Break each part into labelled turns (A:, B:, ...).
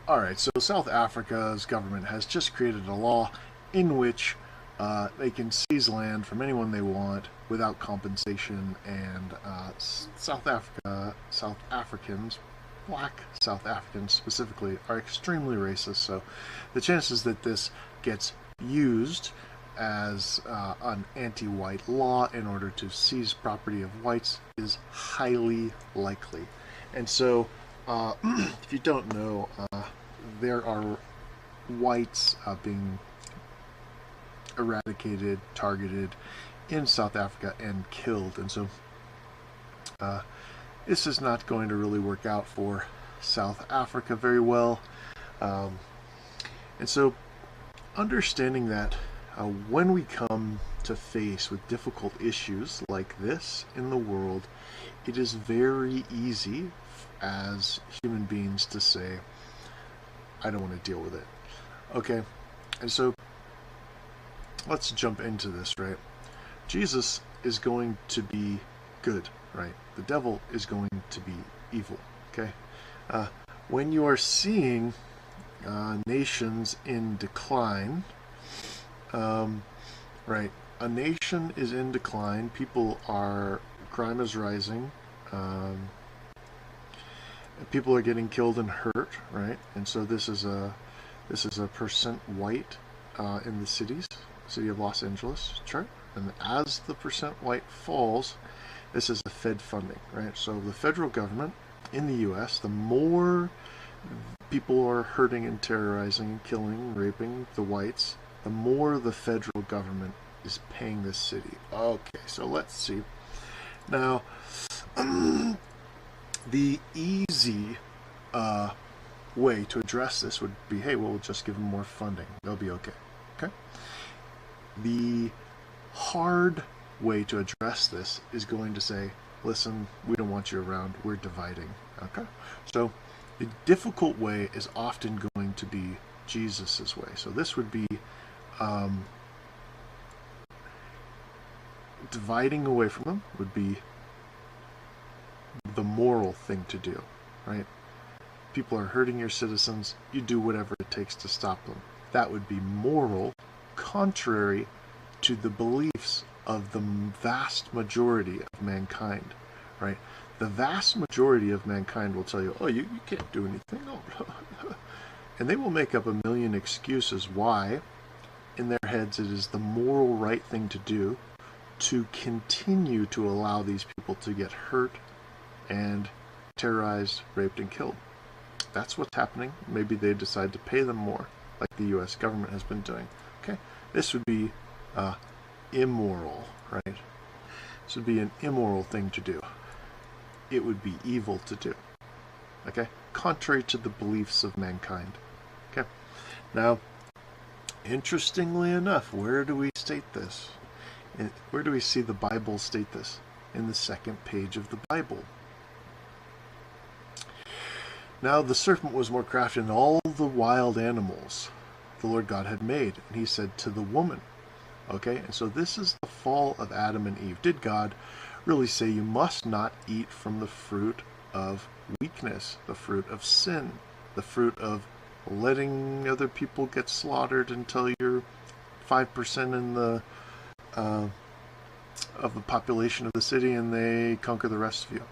A: Alright, so South Africa's government has just created a law in which they can seize land from anyone they want without compensation, and South Africans, black South Africans specifically, are extremely racist. So the chances that this gets used as an anti-white law in order to seize property of whites is highly likely. And so, if you don't know, there are whites being eradicated, targeted in South Africa, and killed. And so, this is not going to really work out for South Africa very well. Um, and so, understanding that when we come to face with difficult issues like this in the world, it is very easy as human beings to say, I don't want to deal with it. Okay, and so let's jump into this, right? Jesus is going to be good, right? The devil is going to be evil, okay? Uh, when you are seeing nations in decline, right? A nation is in decline. Crime is rising. People are getting killed and hurt, right? And so this is a percent white in the city of Los Angeles, chart. And as the percent white falls, this is a Fed funding, right? So the federal government in the U.S., the more people are hurting and terrorizing and killing, raping the whites, the more the federal government is paying this city. Okay, so let's see. Now, the easy way to address this would be, hey, well, we'll just give them more funding. They'll be okay. Okay? The hard way to address this is going to say, listen, we don't want you around. We're dividing. Okay? So the difficult way is often going to be Jesus's way. So this would be dividing away from them would be the moral thing to do, right? People are hurting your citizens, you do whatever it takes to stop them. That would be moral, contrary to the beliefs of the vast majority of mankind, right? The vast majority of mankind will tell you, oh, you can't do anything. Oh. And they will make up a million excuses why, in their heads, it is the moral right thing to do to continue to allow these people to get hurt and terrorized, raped, and killed. That's what's happening. Maybe they decide to pay them more, like the U.S. government has been doing. Okay, this would be immoral, right? This would be an immoral thing to do. It would be evil to do. Okay, contrary to the beliefs of mankind. Okay, now, interestingly enough, where do we state this? Where do we see the Bible state this? In the second page of the Bible. Now the serpent was more crafty than all the wild animals the Lord God had made. And he said to the woman, okay, and so this is the fall of Adam and Eve. Did God really say you must not eat from the fruit of weakness, the fruit of sin, the fruit of letting other people get slaughtered until you're 5% in the of the population of the city and they conquer the rest of you?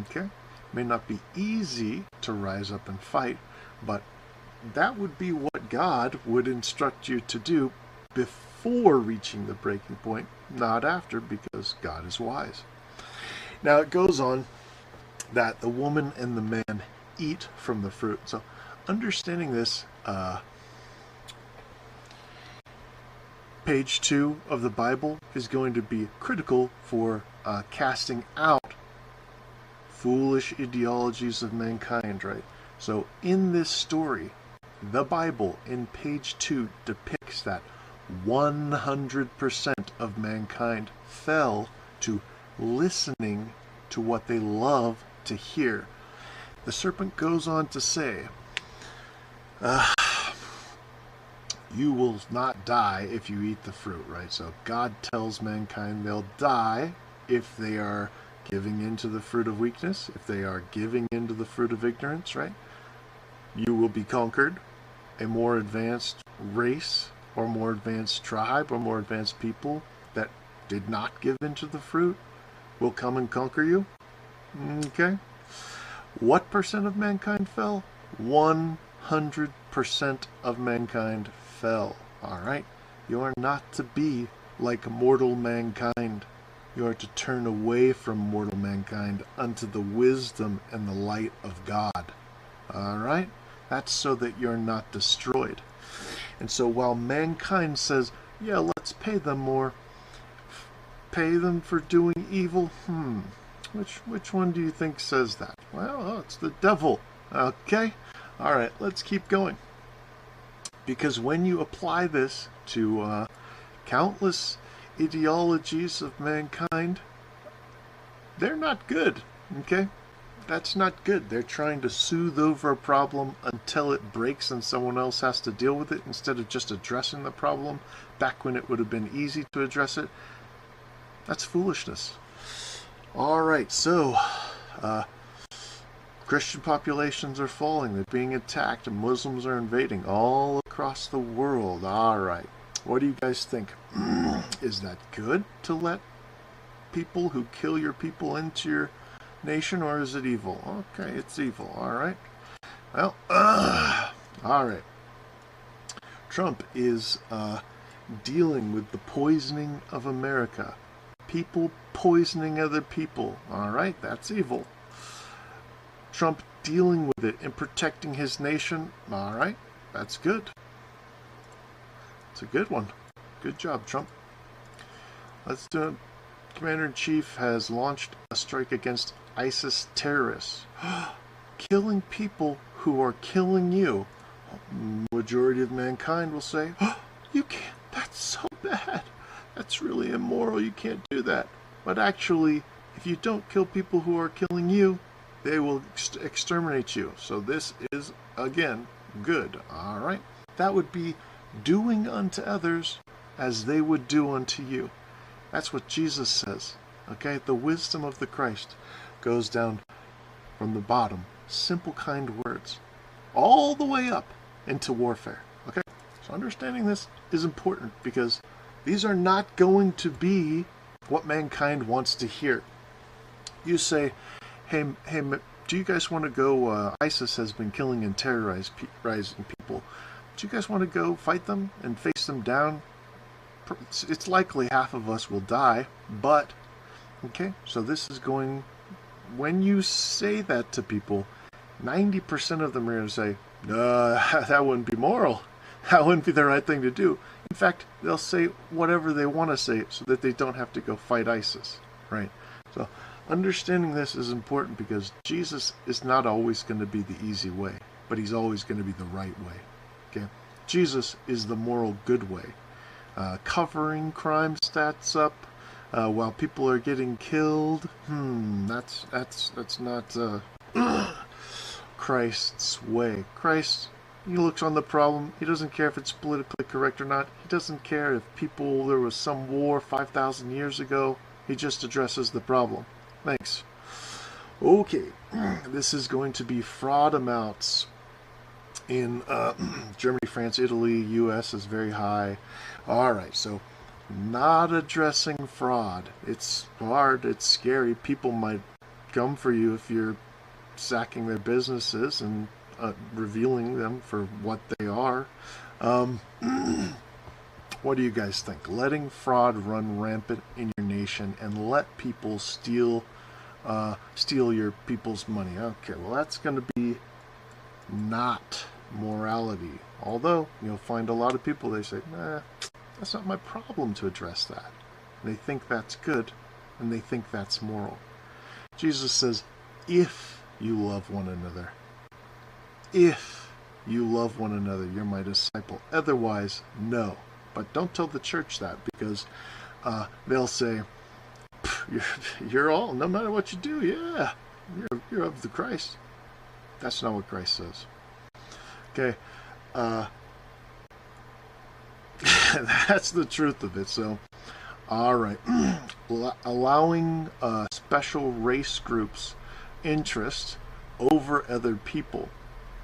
A: Okay? May not be easy to rise up and fight, but that would be what God would instruct you to do before reaching the breaking point, not after, because God is wise. Now it goes on that the woman and the man eat from the fruit. So understanding this, page 2 of the Bible is going to be critical for casting out foolish ideologies of mankind, right? So in this story, the Bible in page 2 depicts that 100% of mankind fell to listening to what they love to hear. The serpent goes on to say, you will not die if you eat the fruit, right? So God tells mankind they'll die if they are giving into the fruit of weakness, if they are giving into the fruit of ignorance, right? you will be conquered. A more advanced race or more advanced tribe or more advanced people that did not give into the fruit will come and conquer you. Okay? What percent of mankind fell? 100% of mankind fell. Alright? You are not to be like mortal mankind. You are to turn away from mortal mankind unto the wisdom and the light of God. Alright? That's so that you're not destroyed. And so while mankind says, yeah, let's pay them more, pay them for doing evil, which one do you think says that? Well, it's the devil. Okay? Alright, let's keep going. Because when you apply this to countless ideologies of mankind, they're not good. Okay? That's not good. They're trying to soothe over a problem until it breaks and someone else has to deal with it instead of just addressing the problem back when it would have been easy to address it. That's foolishness. Alright, so Christian populations are falling. They're being attacked and Muslims are invading all across the world. Alright, what do you guys think? Is that good to let people who kill your people into your nation, or is it evil? Okay, it's evil. Alright. Well, alright. Trump is dealing with the poisoning of America. People poisoning other people. Alright, that's evil. Trump dealing with it and protecting his nation. Alright, that's good. It's a good one. Good job, Trump. Let's do it. Commander-in-Chief has launched a strike against ISIS terrorists. Killing people who are killing you. Majority of mankind will say, you can't, that's so bad. That's really immoral, you can't do that. But actually, if you don't kill people who are killing you, they will exterminate you. So this is, again, good. Alright? That would be doing unto others as they would do unto you. That's what Jesus says. Okay? The wisdom of the Christ goes down from the bottom. Simple, kind words. All the way up into warfare. Okay? So understanding this is important because these are not going to be what mankind wants to hear. You say, hey, do you guys want to go, ISIS has been killing and terrorizing people. Do you guys want to go fight them and face them down? It's likely half of us will die, but, okay, so this is going, when you say that to people, 90% of them are going to say, that wouldn't be moral. That wouldn't be the right thing to do. In fact, they'll say whatever they want to say so that they don't have to go fight ISIS, right? So understanding this is important because Jesus is not always going to be the easy way, but he's always going to be the right way, okay? Jesus is the moral good way. Covering crime stats up while people are getting killed, that's not Christ's way. Christ, he looks on the problem. He doesn't care if it's politically correct or not. He doesn't care if there was some war 5,000 years ago. He just addresses the problem. Thanks. Okay, this is going to be fraud amounts in Germany, France, Italy, US is very high. Alright, so not addressing fraud. It's hard, it's scary. People might come for you if you're sacking their businesses and revealing them for what they are. What do you guys think? Letting fraud run rampant in your nation and let people steal your people's money. Okay, well that's going to be not morality. Although you'll find a lot of people, they say, nah, that's not my problem to address that. And they think that's good, and they think that's moral. Jesus says, if you love one another, if you love one another, you're my disciple. Otherwise, no. But don't tell the church that, because they'll say, you're all, no matter what you do, yeah, you're of the Christ. That's not what Christ says. Okay, that's the truth of it. So, all right, allowing special race groups interest over other people.